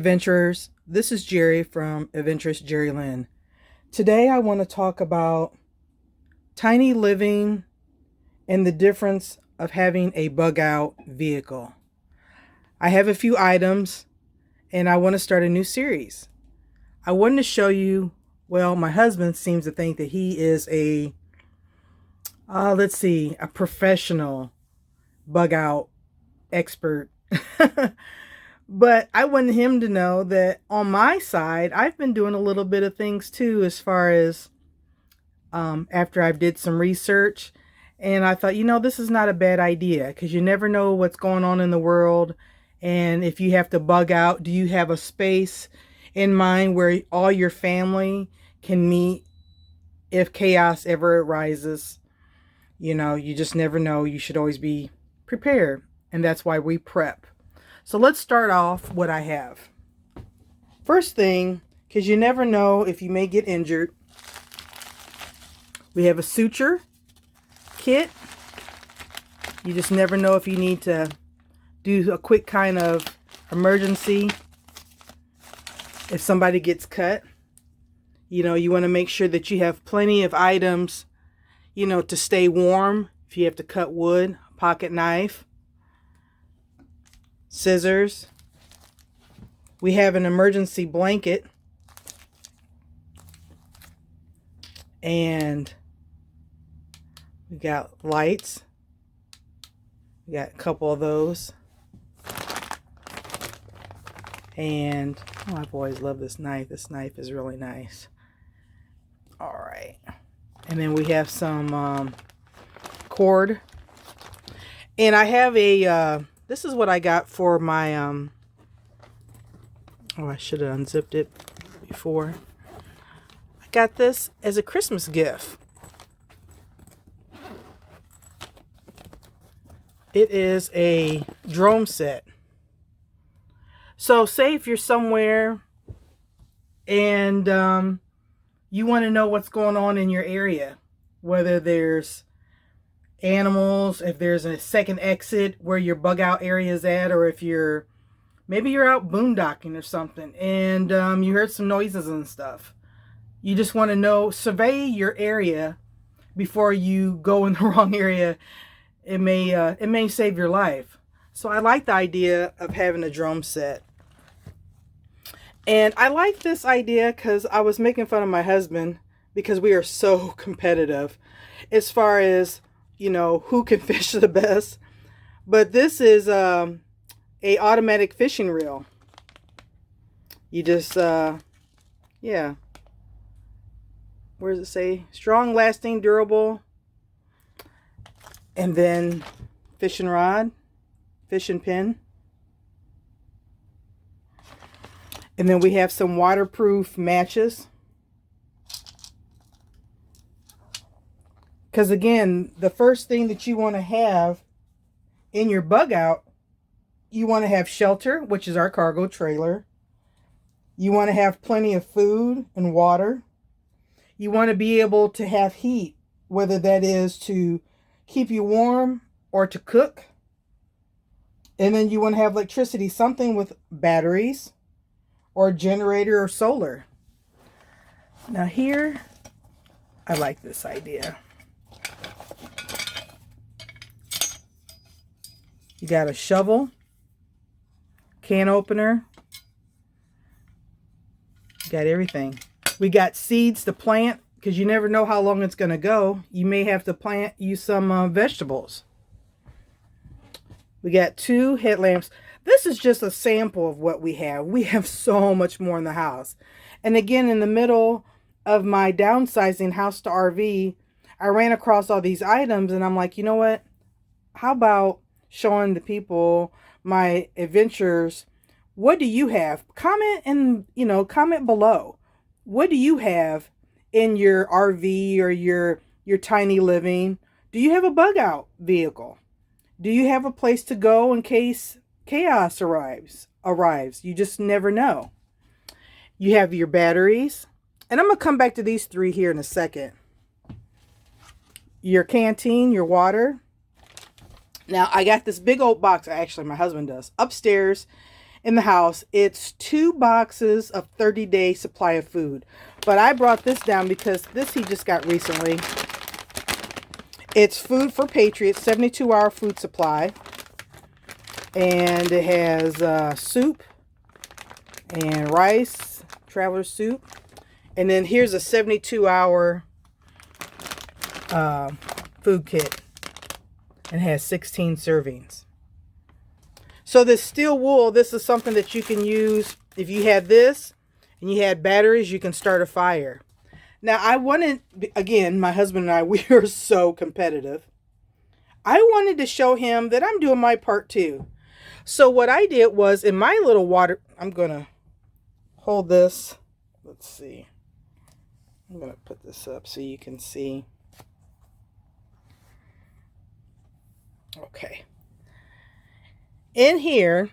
adventurers. This is Jerry from AdventurousJeriLynn. Today I want to talk about tiny living and the difference of having a bug out vehicle. I have a few items and I want to start a new series. I wanted to show you, well, my husband seems to think that he is a professional bug out expert. But I wanted him to know that on my side, I've been doing a little bit of things too, as far as after I've did some research. And I thought, this is not a bad idea, because you never know what's going on in the world. And if you have to bug out, do you have a space in mind where all your family can meet if chaos ever arises? You just never know. You should always be prepared. And that's why we prep. So let's start off what I have. First thing, because you never know if you may get injured, we have a suture kit. You just never know if you need to do a quick kind of emergency. If somebody gets cut, you want to make sure that you have plenty of items, to stay warm. If you have to cut wood, pocket knife, scissors. We have an emergency blanket. And we got lights. We got a couple of those. And I've always loved this knife. This knife is really nice. All right. And then we have some cord. And I have a this is what I got for my I should have unzipped it before. I got this as a Christmas gift. It is a drone set. So say if you're somewhere and you want to know what's going on in your area, whether there's animals, if there's a second exit where your bug out area is at, or if maybe you're out boondocking or something and you heard some noises and stuff. You just want to know, survey your area before you go in the wrong area. It may save your life. So I like the idea of having a drum set. And I like this idea because I was making fun of my husband because we are so competitive as far as, who can fish the best. But this is a automatic fishing reel. You just, yeah. Where does it say? Strong, lasting, durable. And then fishing rod, fishing pin. And then we have some waterproof matches. Because again, the first thing that you want to have in your bug out, you want to have shelter, which is our cargo trailer. You want to have plenty of food and water. You want to be able to have heat, whether that is to keep you warm or to cook. And then you want to have electricity, something with batteries or generator or solar. Now here, I like this idea. You got a shovel, can opener, you got everything. We got seeds to plant, because you never know how long it's going to go. You may have to plant you some vegetables. We got 2 headlamps. This is just a sample of what we have. We have so much more in the house. And again, in the middle of my downsizing house to RV, I ran across all these items and I'm like, you know what? How about showing the people, my adventures, what do you have? Comment and, comment below. What do you have in your RV or your tiny living? Do you have a bug out vehicle? Do you have a place to go in case chaos arrives? You just never know. You have your batteries. And I'm going to come back to these 3 here in a second. Your canteen, your water. Now, I got this big old box. Actually, my husband does. Upstairs. in the house. It's 2 boxes of 30-day supply of food. But I brought this down because this he just got recently. It's Food for Patriots, 72-hour food supply. And it has soup and rice, traveler soup. And then here's a 72-hour food kit. And has 16 servings. So this steel wool, this is something that you can use. If you had this and you had batteries, you can start a fire. Now I wanted, again, my husband and I, we are so competitive. I wanted to show him that I'm doing my part too. So what I did was in my little water, I'm going to hold this. Let's see. I'm going to put this up so you can see. Okay. In here,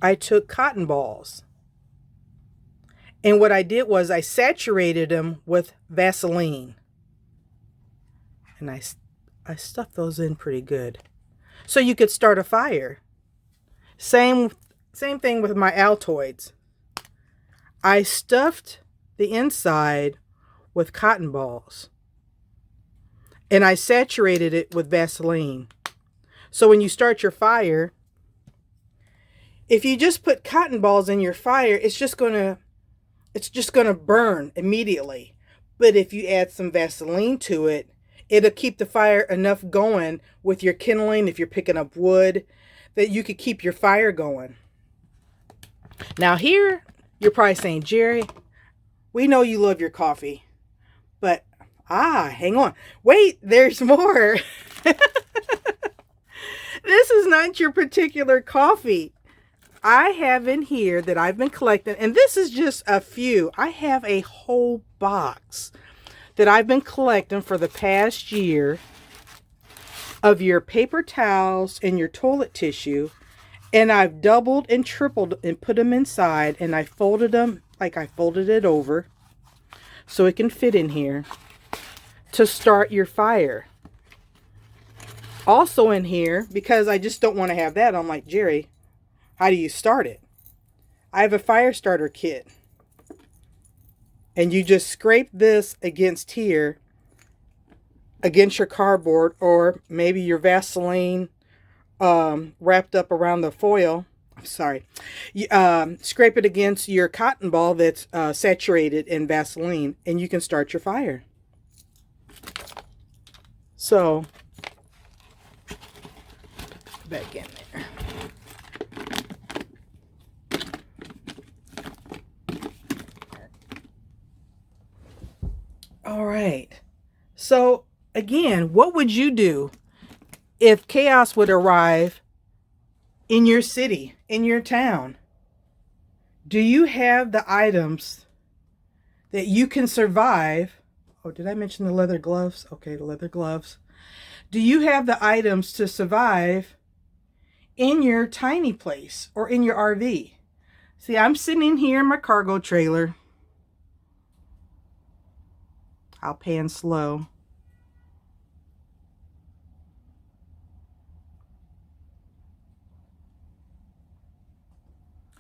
I took cotton balls. And what I did was I saturated them with Vaseline. And I stuffed those in pretty good. So you could start a fire. Same thing with my Altoids. I stuffed the inside with cotton balls. And I saturated it with Vaseline. So when you start your fire, if you just put cotton balls in your fire, it's just gonna burn immediately. But if you add some Vaseline to it, it'll keep the fire enough going with your kindling, if you're picking up wood, that you could keep your fire going. Now here, you're probably saying, Jerry, we know you love your coffee, but hang on. Wait, there's more. This is not your particular coffee. I have in here that I've been collecting, and this is just a few. I have a whole box that I've been collecting for the past year of your paper towels and your toilet tissue. And I've doubled and tripled and put them inside, and I folded them like I folded it over so it can fit in here to start your fire. Also in here, because I just don't want to have that, I'm like, Jerry, how do you start it? I have a fire starter kit. And you just scrape this against here, against your cardboard, or maybe your Vaseline wrapped up around the foil. Sorry. You, scrape it against your cotton ball that's saturated in Vaseline, and you can start your fire. So, back in there. All right. So again, what would you do if chaos would arrive in your city, in your town? Do you have the items that you can survive? Oh, did I mention the leather gloves? Okay, the leather gloves. Do you have the items to survive in your tiny place or in your RV? See, I'm sitting here in my cargo trailer. I'll pan slow.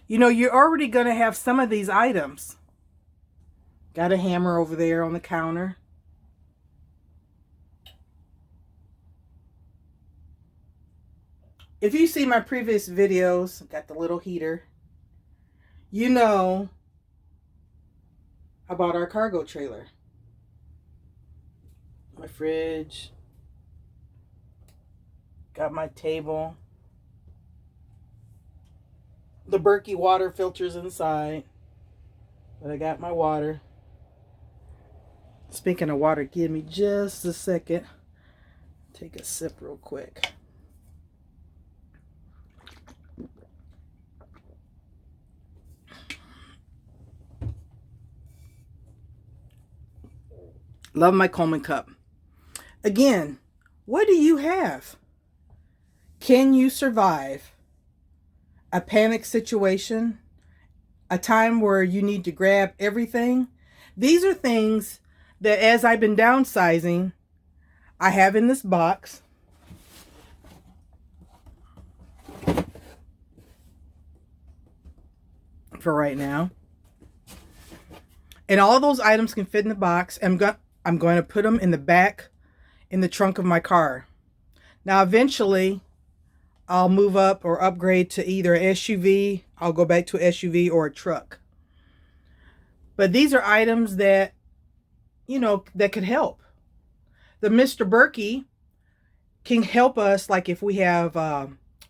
You know, you're already going to have some of these items. Got a hammer over there on the counter. If you see my previous videos, got the little heater. You know about our cargo trailer. My fridge. Got my table. The Berkey water filters inside. But I got my water. Speaking of water, give me just a second. Take a sip real quick. Love my Coleman cup. Again, what do you have? Can you survive a panic situation? A time where you need to grab everything? These are things that, as I've been downsizing, I have in this box. for right now. And all those items can fit in the box. I'm going to put them in the back, in the trunk of my car. Now, eventually, I'll move up or upgrade to either an SUV. I'll go back to an SUV or a truck. But these are items that, that could help. The Mr. Berkey can help us, like if we have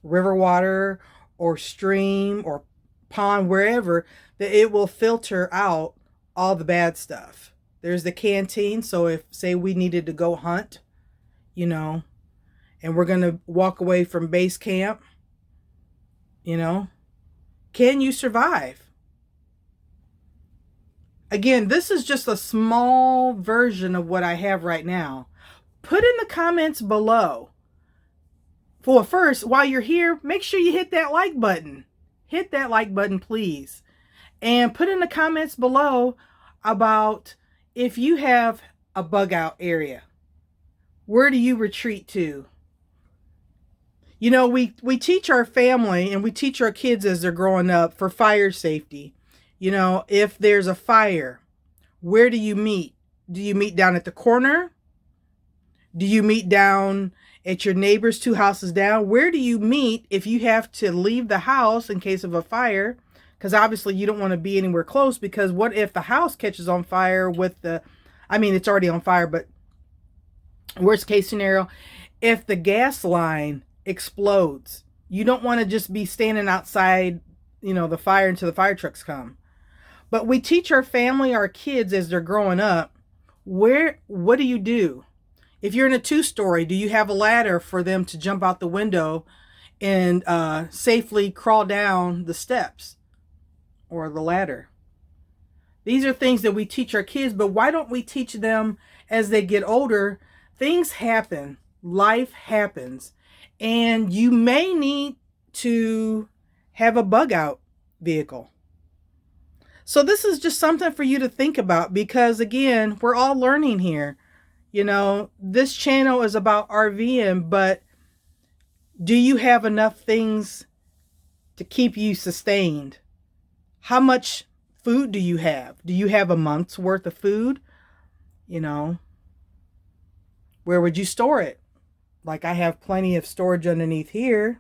river water or stream or pond, wherever, that it will filter out all the bad stuff. There's the canteen. So if, say, we needed to go hunt, and we're going to walk away from base camp, can you survive? Again, this is just a small version of what I have right now. Put in the comments below. For first, while you're here, make sure you hit that like button. Hit that like button, please. And put in the comments below about if you have a bug out area. Where do you retreat to? We teach our family and we teach our kids as they're growing up for fire safety. If there's a fire, where do you meet? Do you meet down at the corner? Do you meet down at your neighbor's 2 houses down? Where do you meet if you have to leave the house in case of a fire? Because obviously you don't want to be anywhere close, because what if the house catches on fire with it's already on fire, but worst case scenario, if the gas line explodes, you don't want to just be standing outside, the fire until the fire trucks come. But we teach our family, our kids as they're growing up, what do you do? If you're in a 2-story, do you have a ladder for them to jump out the window and safely crawl down the steps or the ladder? These are things that we teach our kids, but why don't we teach them as they get older? Things happen, life happens, and you may need to have a bug out vehicle. So this is just something for you to think about, because again, we're all learning here. This channel is about RVing, but do you have enough things to keep you sustained? How much food do you have? Do you have a month's worth of food? Where would you store it? Like I have plenty of storage underneath here.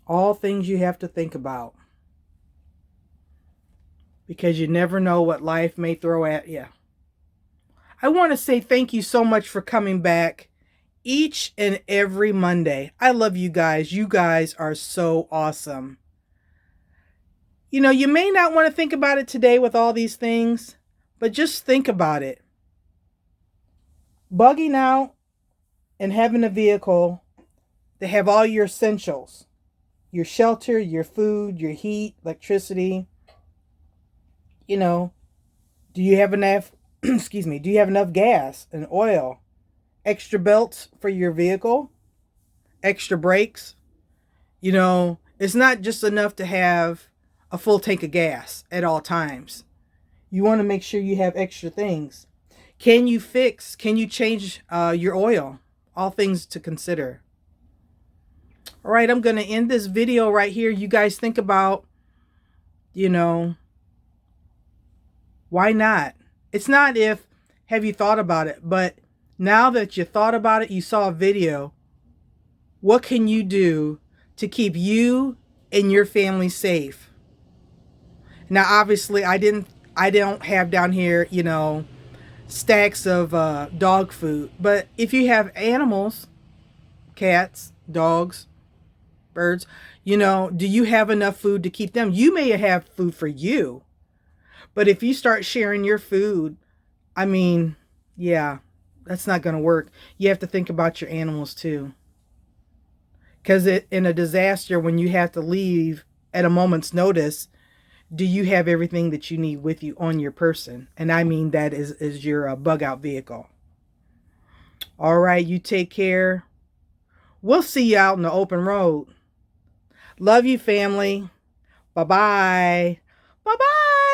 All things you have to think about, because you never know what life may throw at you. I want to say thank you so much for coming back each and every Monday. I love you guys. You guys are so awesome. You may not want to think about it today with all these things, but just think about it. Bugging out and having a vehicle that have all your essentials, your shelter, your food, your heat, electricity. Do you have enough, do you have enough gas and oil, extra belts for your vehicle, extra brakes? It's not just enough to have a full tank of gas at all times. You want to make sure you have extra things. Can you change your oil? All things to consider. All right, I'm going to end this video right here. You guys think about, why not? It's not if, have you thought about it? But now that you thought about it, you saw a video, what can you do to keep you and your family safe? Now, obviously, I don't have down here, stacks of dog food. But if you have animals, cats, dogs, birds, do you have enough food to keep them? You may have food for you, but if you start sharing your food, yeah, that's not going to work. You have to think about your animals too. Because in a disaster, when you have to leave at a moment's notice, do you have everything that you need with you on your person? And that is your bug out vehicle. All right, you take care. We'll see you out in the open road. Love you, family. Bye-bye. Bye-bye.